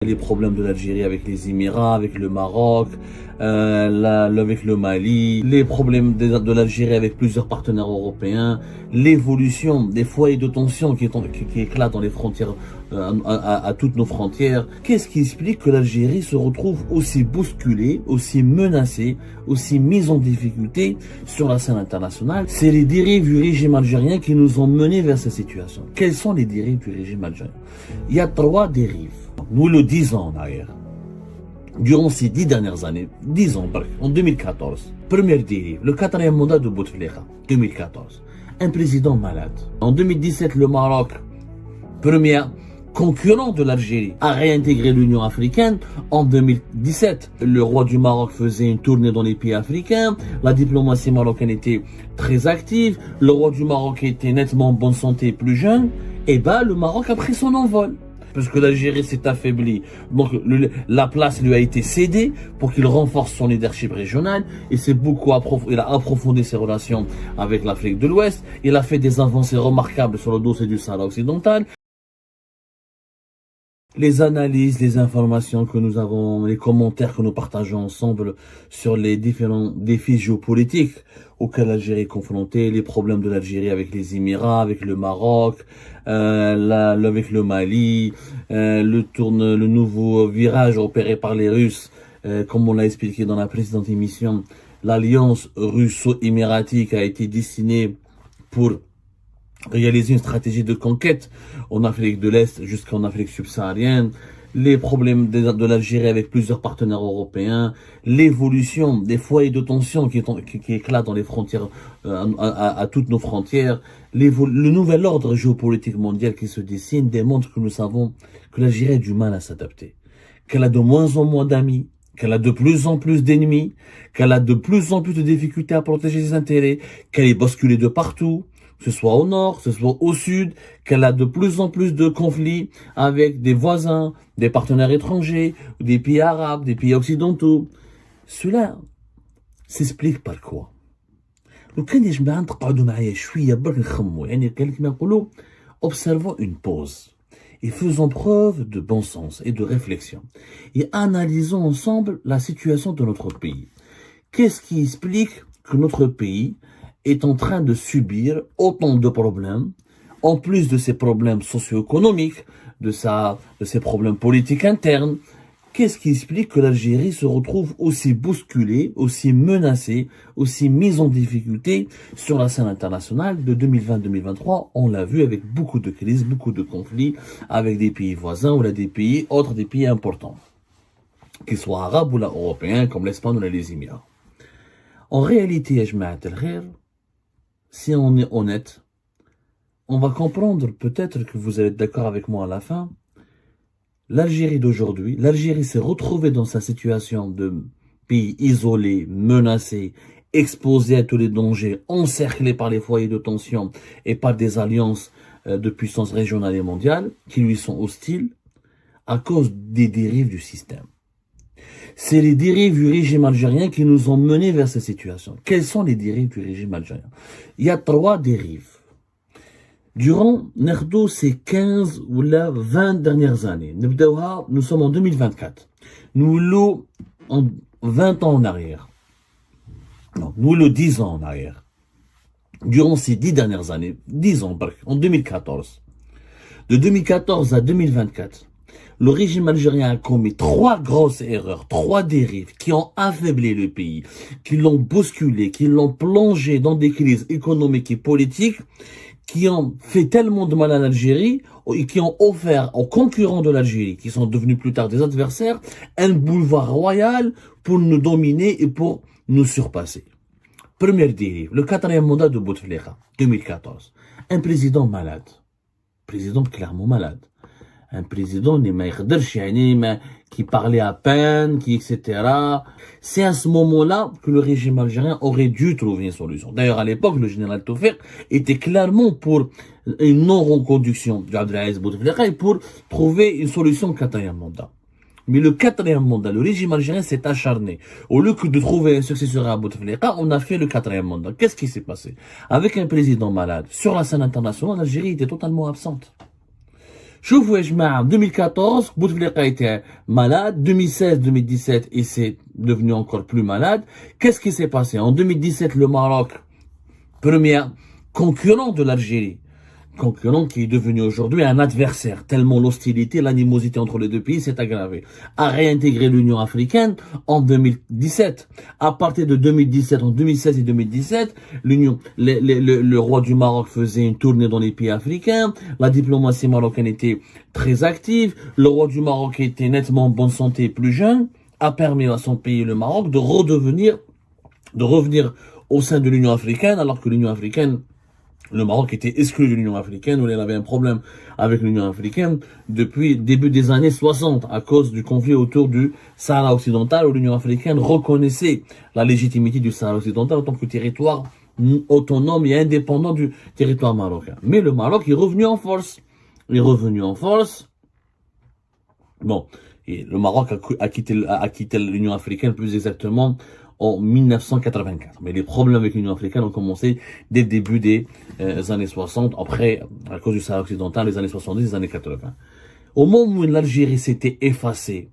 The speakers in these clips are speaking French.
Les problèmes de l'Algérie avec les Émirats, avec le Maroc, avec le Mali, les problèmes de l'Algérie avec plusieurs partenaires européens, l'évolution des foyers de tension qui éclatent dans les frontières, à toutes nos frontières. Qu'est-ce qui explique que l'Algérie se retrouve aussi bousculée, aussi menacée, aussi mise en difficulté sur la scène internationale? C'est les dérives du régime algérien qui nous ont menés vers cette situation. Quelles sont les dérives du régime algérien? Il y a 3 dérives. Nous le disons en arrière. Durant ces 10 dernières années, 10 ans, en 2014, première dérive, le 4e mandat de Bouteflika, 2014. Un président malade. En 2017, le Maroc, premier concurrent de l'Algérie, a réintégré l'Union africaine. En 2017, le roi du Maroc faisait une tournée dans les pays africains. La diplomatie marocaine était très active. Le roi du Maroc était nettement en bonne santé, plus jeune. Et le Maroc a pris son envol. Parce que l'Algérie s'est affaiblie. Donc la place lui a été cédée pour qu'il renforce son leadership régional. Il a approfondi ses relations avec l'Afrique de l'Ouest. Il a fait des avancées remarquables sur le dossier du Sahara occidental. Les analyses, les informations que nous avons, les commentaires que nous partageons ensemble sur les différents défis géopolitiques auxquels l'Algérie est confrontée, les problèmes de l'Algérie avec les Émirats, avec le Maroc, avec le Mali, le nouveau virage opéré par les Russes, comme on l'a expliqué dans la précédente émission. L'alliance russo-émiratique a été destinée pour réaliser une stratégie de conquête en Afrique de l'Est jusqu'en Afrique subsaharienne, les problèmes de l'Algérie avec plusieurs partenaires européens, l'évolution des foyers de tension qui éclatent dans les frontières, à toutes nos frontières, le nouvel ordre géopolitique mondial qui se dessine démontre que nous savons que l'Algérie a du mal à s'adapter, qu'elle a de moins en moins d'amis, qu'elle a de plus en plus d'ennemis, qu'elle a de plus en plus de difficultés à protéger ses intérêts, qu'elle est bousculée de partout, que ce soit au nord, que ce soit au sud, qu'elle a de plus en plus de conflits avec des voisins, des partenaires étrangers, des pays arabes, des pays occidentaux. Cela s'explique par quoi? Observons une pause et faisons preuve de bon sens et de réflexion et analysons ensemble la situation de notre pays. Qu'est-ce qui explique que notre pays est en train de subir autant de problèmes, en plus de ses problèmes socio-économiques, de ses problèmes politiques internes? Qu'est-ce qui explique que l'Algérie se retrouve aussi bousculée, aussi menacée, aussi mise en difficulté sur la scène internationale de 2020-2023? On l'a vu avec beaucoup de crises, beaucoup de conflits avec des pays voisins ou des pays importants, qu'ils soient arabes ou européens comme l'Espagne ou les Émirats. En réalité, si on est honnête, on va comprendre, peut-être que vous allez être d'accord avec moi à la fin, l'Algérie d'aujourd'hui, l'Algérie s'est retrouvée dans sa situation de pays isolé, menacé, exposé à tous les dangers, encerclé par les foyers de tension et par des alliances de puissance régionale et mondiale qui lui sont hostiles à cause des dérives du système. C'est les dérives du régime algérien qui nous ont menés vers cette situation. Quelles sont les dérives du régime algérien? Il y a 3 dérives. Durant ces 15 ou 20 dernières années, nous sommes en 2024. Nous l'avons en 20 ans en arrière. Non, nous le 10 ans en arrière. Durant ces 10 dernières années, 10 ans, en 2014. De 2014 à 2024, le régime algérien a commis 3 grosses erreurs, 3 dérives qui ont affaibli le pays, qui l'ont bousculé, qui l'ont plongé dans des crises économiques et politiques, qui ont fait tellement de mal à l'Algérie et qui ont offert aux concurrents de l'Algérie, qui sont devenus plus tard des adversaires, un boulevard royal pour nous dominer et pour nous surpasser. Première dérive, le 4e mandat de Bouteflika, 2014. Un président malade. Président clairement malade. Un président qui parlait à peine, etc. C'est à ce moment-là que le régime algérien aurait dû trouver une solution. D'ailleurs, à l'époque, le général Tofik était clairement pour une non-reconduction d'Abdelaziz Bouteflika et pour trouver une solution au 4e mandat. Mais le 4e mandat, le régime algérien s'est acharné. Au lieu que de trouver un successeur à Bouteflika, on a fait le 4e mandat. Qu'est-ce qui s'est passé? Avec un président malade, sur la scène internationale, l'Algérie était totalement absente. شوفوا يا جماعة, 2014, Bouteflika était malade, 2016, 2017, il s'est devenu encore plus malade. Qu'est-ce qui s'est passé? En 2017, le Maroc, premier concurrent de l'Algérie, concurrent qui est devenu aujourd'hui un adversaire, tellement l'hostilité, l'animosité entre les deux pays s'est aggravée, a réintégré l'Union africaine en 2017. À partir de 2017, en 2016 et 2017, le roi du Maroc faisait une tournée dans les pays africains, la diplomatie marocaine était très active, le roi du Maroc était nettement en bonne santé, plus jeune, a permis à son pays, le Maroc, de revenir au sein de l'Union africaine, alors que l'Union africaine, le Maroc était exclu de l'Union africaine, où il avait un problème avec l'Union africaine depuis début des années 60, à cause du conflit autour du Sahara occidental, où l'Union africaine reconnaissait la légitimité du Sahara occidental en tant que territoire autonome et indépendant du territoire marocain. Mais le Maroc est revenu en force. Il est revenu en force. Bon, et le Maroc a quitté l'Union africaine plus exactement en 1984. Mais les problèmes avec l'Union africaine ont commencé dès le début des années 60, après, à cause du Sahara occidental, les années 70, les années 80. Au moment où l'Algérie s'était effacée,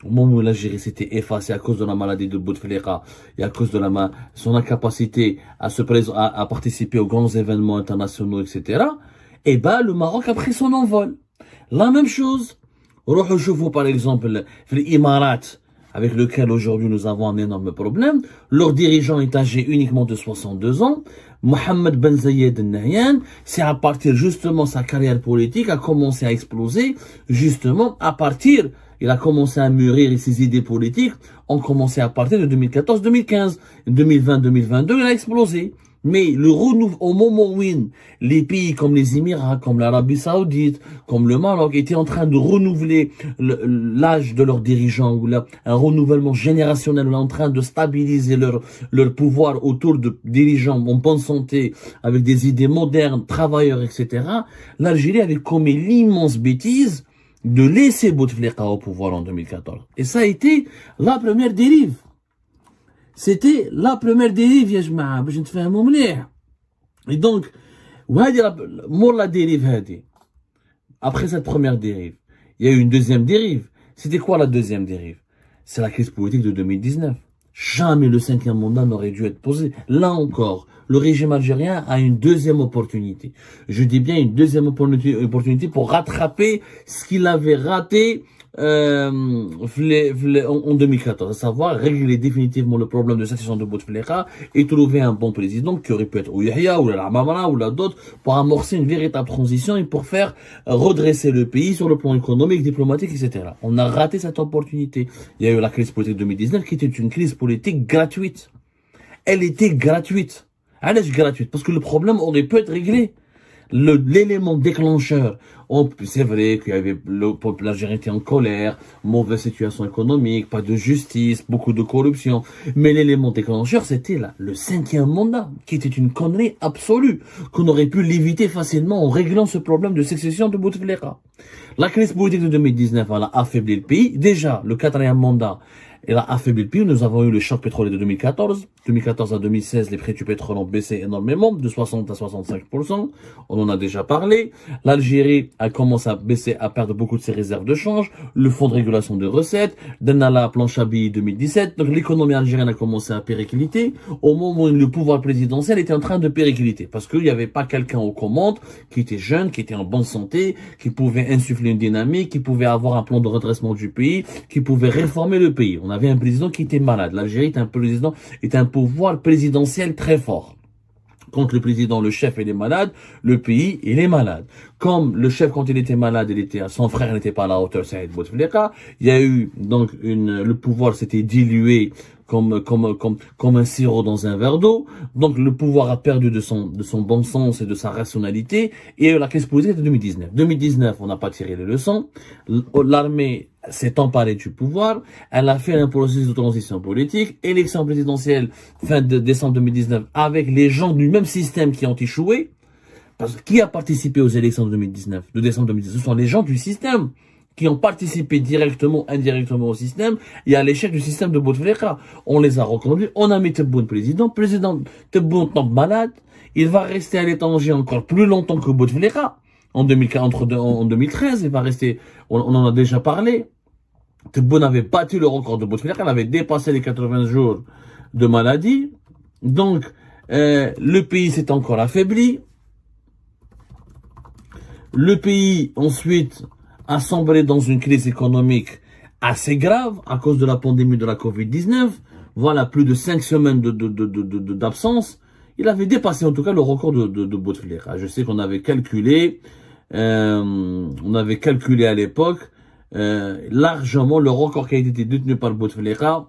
à cause de la maladie de Bouteflika et à cause de son incapacité à participer aux grands événements internationaux, etc., eh ben, le Maroc a pris son envol. La même chose. Par exemple, les Émirats, avec lequel aujourd'hui nous avons un énorme problème. Leur dirigeant est âgé uniquement de 62 ans. Mohamed Ben Zayed Al Nahyan, c'est à partir justement sa carrière politique a commencé à exploser, justement à partir, il a commencé à mûrir et ses idées politiques ont commencé à partir de 2014-2015. 2020-2022, il a explosé. Mais au moment où les pays comme les Émirats, comme l'Arabie Saoudite, comme le Maroc étaient en train de renouveler l'âge de leurs dirigeants, ou un renouvellement générationnel, en train de stabiliser leur pouvoir autour de dirigeants en bonne santé, avec des idées modernes, travailleurs, etc., l'Algérie avait commis l'immense bêtise de laisser Bouteflika au pouvoir en 2014. Et ça a été la première dérive. C'était la première dérive, يا جماعة, باش نتفاهموا مليح. Et donc, la dérive هذه. Après cette première dérive, il y a eu une deuxième dérive. C'était quoi la deuxième dérive? C'est la crise politique de 2019. Jamais le 5e mandat n'aurait dû être posé. Là encore, le régime algérien a une deuxième opportunité. Je dis bien une deuxième opportunité pour rattraper ce qu'il avait raté en 2014, à savoir régler définitivement le problème de succession de Bouteflika et trouver un bon président qui aurait pu être ou Yahya ou l'Amamara ou d'autres pour amorcer une véritable transition et pour faire redresser le pays sur le plan économique, diplomatique, etc. On a raté cette opportunité. Il y a eu la crise politique 2019 qui était une crise politique gratuite. Elle était gratuite. Elle est gratuite parce que le problème aurait pu être réglé. L'élément déclencheur, c'est vrai qu'il y avait le peuple algérien était en colère, mauvaise situation économique, pas de justice, beaucoup de corruption, mais l'élément déclencheur c'était là, le 5e mandat, qui était une connerie absolue, qu'on aurait pu l'éviter facilement en réglant ce problème de succession de Bouteflika. La crise politique de 2019, elle a affaibli le pays. Déjà, le 4e mandat, elle a affaibli le pays. Nous avons eu le choc pétrolier de 2014. 2014 à 2016, les prix du pétrole ont baissé énormément, de 60 à 65%. On en a déjà parlé. L'Algérie a commencé à baisser, à perdre beaucoup de ses réserves de change. Le fonds de régulation de recettes. Denala, planche à billets 2017. Donc l'économie algérienne a commencé à péricliter. Au moment où le pouvoir présidentiel était en train de péricliter. Parce qu'il n'y avait pas quelqu'un aux commandes qui était jeune, qui était en bonne santé, qui pouvait insuffler une dynamique, qui pouvait avoir un plan de redressement du pays, qui pouvait réformer le pays. On avait un président qui était malade. L'Algérie est un pouvoir présidentiel très fort. Quand le président, le chef, il est malade, le pays, il est malade. Comme le chef, quand il était malade, son frère n'était pas à la hauteur, Saïd Bouteflika. Il y a eu, donc, le pouvoir s'était dilué comme un sirop dans un verre d'eau. Donc, le pouvoir a perdu de son bon sens et de sa rationalité. Et la crise politique de 2019. 2019, on n'a pas tiré les leçons. L'armée s'est emparée du pouvoir. Elle a fait un processus de transition politique. Élection présidentielle fin de décembre 2019 avec les gens du même système qui ont échoué. Parce que qui a participé aux élections de 2019, de décembre 2019? Ce sont les gens du système qui ont participé directement, indirectement au système. Il y a l'échec du système de Bouteflika. On les a reconduits. On a mis Tebboune président Tebboune tombe malade. Il va rester à l'étranger encore plus longtemps que Bouteflika. en 2013, il va rester, on en a déjà parlé. Tebboune avait battu le record de Bouteflika, elle avait dépassé les 80 jours de maladie. Donc, le pays s'est encore affaibli. Le pays, ensuite, a sombré dans une crise économique assez grave à cause de la pandémie de la Covid-19. Voilà, plus de 5 semaines d'absence. Il avait dépassé en tout cas le record de Bouteflika. Je sais qu'on avait calculé, à l'époque, largement le record qui a été détenu par Bouteflika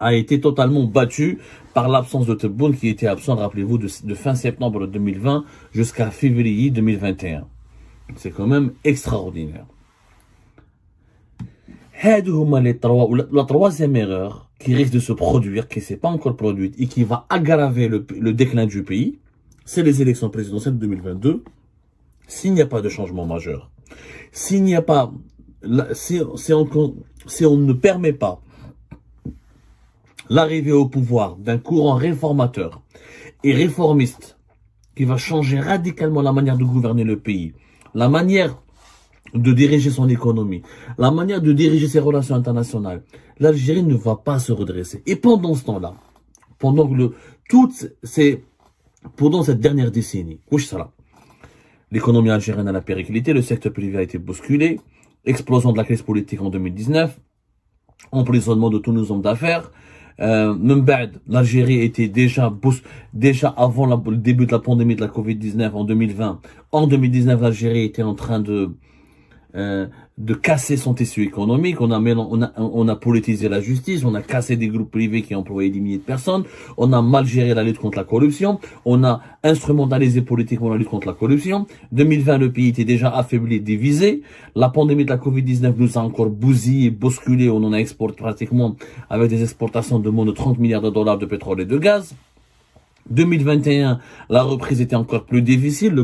a été totalement battu par l'absence de Tebboune qui était absent, rappelez-vous, de fin septembre 2020 jusqu'à février 2021. C'est quand même extraordinaire. La troisième erreur qui risque de se produire, qui ne s'est pas encore produite et qui va aggraver le déclin du pays, c'est les élections présidentielles de 2022. S'il n'y a pas de changement majeur, s'il n'y a pas, si on ne permet pas l'arrivée au pouvoir d'un courant réformateur et réformiste qui va changer radicalement la manière de gouverner le pays, la manière de diriger son économie, la manière de diriger ses relations internationales, l'Algérie ne va pas se redresser. Et pendant ce temps-là, pendant cette dernière décennie, l'économie algérienne a périclité, le secteur privé a été bousculé, explosion de la crise politique en 2019, emprisonnement de tous nos hommes d'affaires. L'Algérie était déjà avant le début de la pandémie de la Covid-19 en 2020. En 2019, l'Algérie était en train de casser son tissu économique. On a politisé la justice, on a cassé des groupes privés qui employaient des milliers de personnes, on a mal géré la lutte contre la corruption, on a instrumentalisé politiquement la lutte contre la corruption. 2020, le pays était déjà affaibli, divisé. La pandémie de la Covid-19 nous a encore bousillé, bousculé. On en a exporté pratiquement avec des exportations de moins de 30 milliards de dollars de pétrole et de gaz. 2021, la reprise était encore plus difficile.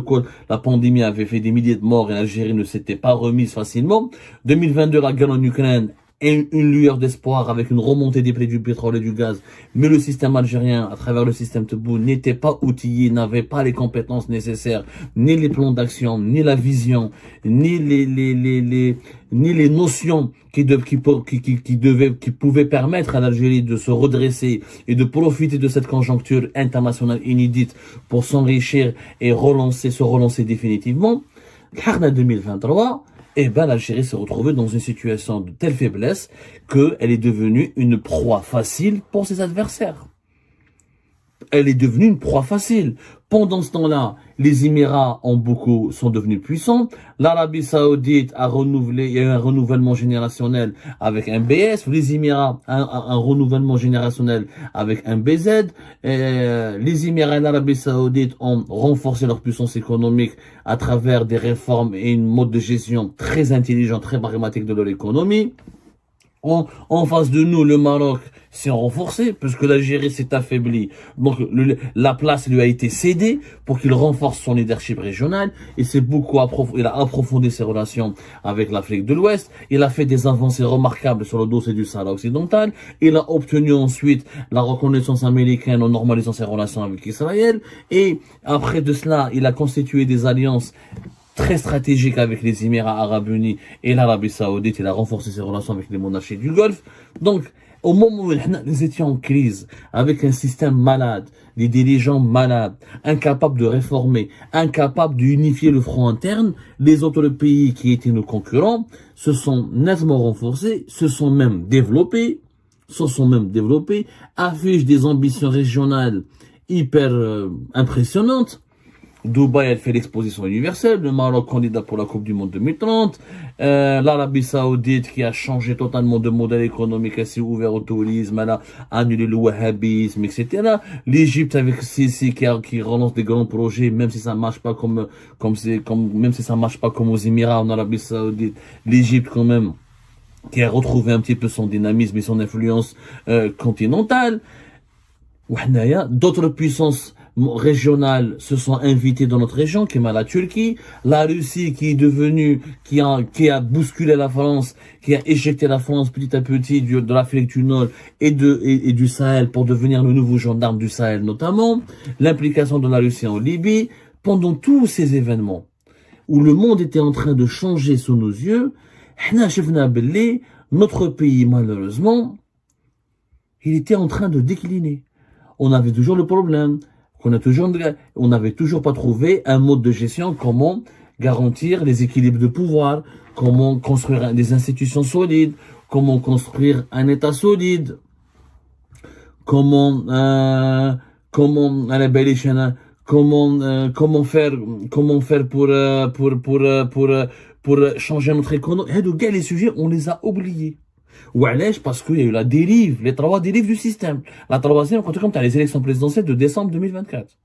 La pandémie avait fait des milliers de morts et l'Algérie ne s'était pas remise facilement. 2022, la guerre en Ukraine et une lueur d'espoir avec une remontée des prix du pétrole et du gaz. Mais le système algérien, à travers le système Tebboune, n'était pas outillé, n'avait pas les compétences nécessaires, ni les plans d'action, ni la vision, ni les notions qui pouvaient permettre à l'Algérie de se redresser et de profiter de cette conjoncture internationale inédite pour s'enrichir et se relancer définitivement. 2023, l'Algérie s'est retrouvée dans une situation de telle faiblesse qu'elle est devenue une proie facile pour ses adversaires. Elle est devenue une proie facile. Pendant ce temps-là, les Émirats sont devenus puissants. L'Arabie Saoudite a renouvelé, il y a eu un renouvellement générationnel avec un BS. Les Émirats, un renouvellement générationnel avec un BZ. Les Émirats et l'Arabie Saoudite ont renforcé leur puissance économique à travers des réformes et une mode de gestion très intelligent, très pragmatique de leur économie. En face de nous, le Maroc s'est renforcé, puisque l'Algérie s'est affaiblie. Donc, la place lui a été cédée pour qu'il renforce son leadership régional. Il a approfondi ses relations avec l'Afrique de l'Ouest. Il a fait des avancées remarquables sur le dossier du Sahara occidental. Il a obtenu ensuite la reconnaissance américaine en normalisant ses relations avec Israël. Et après de cela, il a constitué des alliances très stratégique avec les Émirats arabes unis et l'Arabie saoudite. Il a renforcé ses relations avec les monarchies du Golfe. Donc, au moment où nous étions en crise, avec un système malade, des dirigeants malades, incapables de réformer, incapables d'unifier le front interne, les autres pays qui étaient nos concurrents se sont nettement renforcés, se sont même développés, affichent des ambitions régionales hyper impressionnantes. Dubaï, elle fait l'exposition universelle. Le Maroc, candidat pour la Coupe du Monde 2030. L'Arabie Saoudite, qui a changé totalement de modèle économique, elle s'est ouverte au tourisme, elle a annulé le wahhabisme, etc. L'Égypte, avec Sisi, qui relance des grands projets, même si ça marche pas même si ça marche pas comme aux Émirats, en Arabie Saoudite. L'Égypte, quand même, qui a retrouvé un petit peu son dynamisme et son influence continentale. D'autres puissances régionales se sont invitées dans notre région, qui est la Turquie, la Russie qui a bousculé la France, qui a éjecté la France petit à petit de l'Afrique du Nord et du Sahel pour devenir le nouveau gendarme du Sahel notamment, l'implication de la Russie en Libye, pendant tous ces événements, où le monde était en train de changer sous nos yeux, notre pays, malheureusement, il était en train de décliner. On avait toujours le problème, on n'avait toujours pas trouvé un mode de gestion, comment garantir les équilibres de pouvoir, comment construire des institutions solides, comment construire un État solide, comment faire pour changer notre économie. Les sujets, on les a oubliés. وعلاش parce qu'il y a eu la dérive, les trois dérives du système. La troisième, quand tu as les élections présidentielles de décembre 2024.